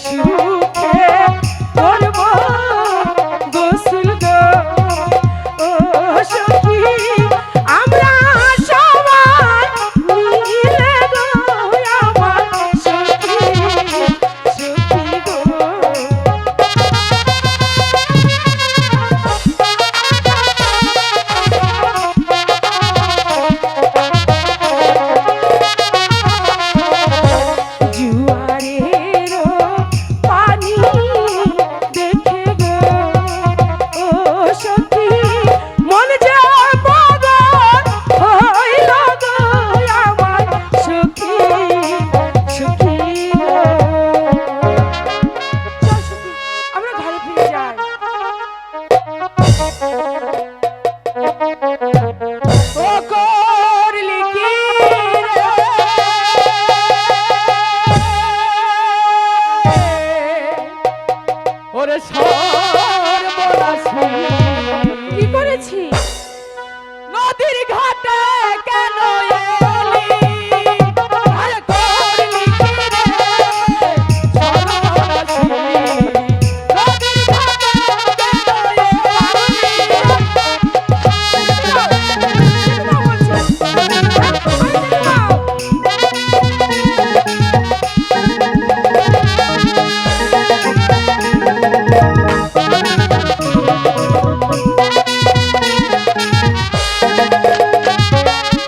সুখে করব গোসল গো ও সখী আমরা সবাই মিলে গো আমার সখী সখী গো জুয়ারেরও পানি দেখে গো ও সখী মন যে পাগল হইল গো আমার সখী সখী গো চল সখী আমরা ঘরে ফিরে যাই ও করলি কি রে ওরে সর্বনাশী কি করেছি নদীর ঘাটে কেন এলি আরে করলি কি রে সর্বনাশী নদীর ঘাটে কেন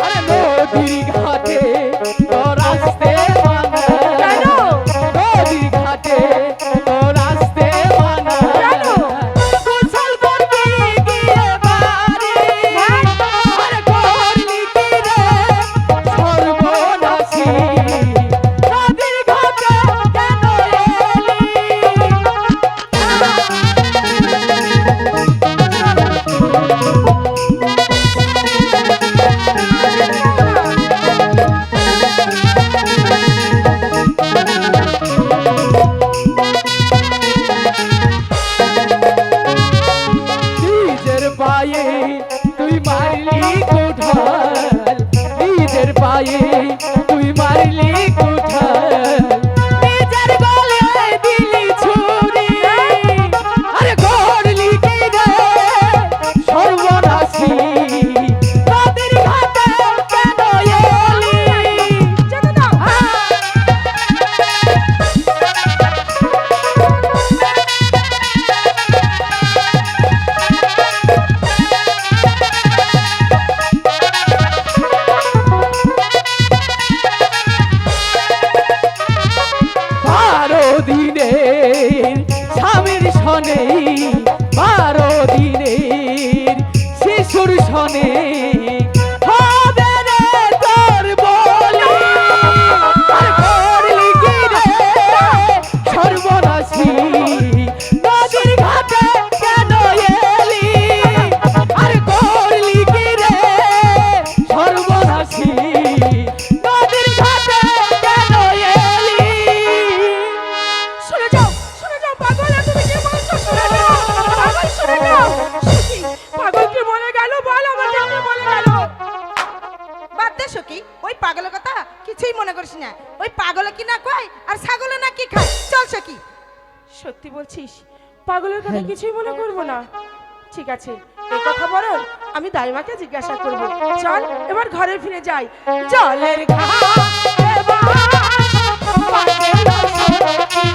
আরে নদীর ঘাটে তোর আসতে মানা কেন নদীর ঘাটে তোর আসতে মানা কেন গোসল করবি গিয়ে বাড়ি আরে করলি কি রে সর্বনাশী নদীর ঘাটে কেন নিজের পায়ে তুই মারলি কুঠাল নিজের পায়ে তুই মারলি কুঠাল নিজের গলে দিলি ছুরি আরে করলি কি রে সর্বনাশী নদীর ঘাটে কেন এলি যেতে দাও দিনের স্বামীর সনে 12 দিনের শিশুর সনে হবে রে তোর বলি আর করলি কি রে সর্বনাশী নদীর ঘাটে কেন এলি আর করলি কি রে সর্বনাশী নদীর ঘাটে কেন এলি শুনে যাও পাগল তুমি কি বলছো শুনে যাও পাগল শুনে যাও সখী পাগল কি মনে গেল বল আমাকে কি মনে গেল বাদ দে সখী ওই পাগলের কথা কিছুই মনে করিস না ওই পাগলে কি না কয় আর ছাগলে না কি খায় চল সখী সত্যি বলছিস পাগলের কথা কিছুই মনে করব না ঠিক আছে এই কথা বলো আমি দাইমাকে জিজ্ঞাসা করব চল এবার ঘরে ফিরে যাই জলের ঘাটে বাস পাগল সখী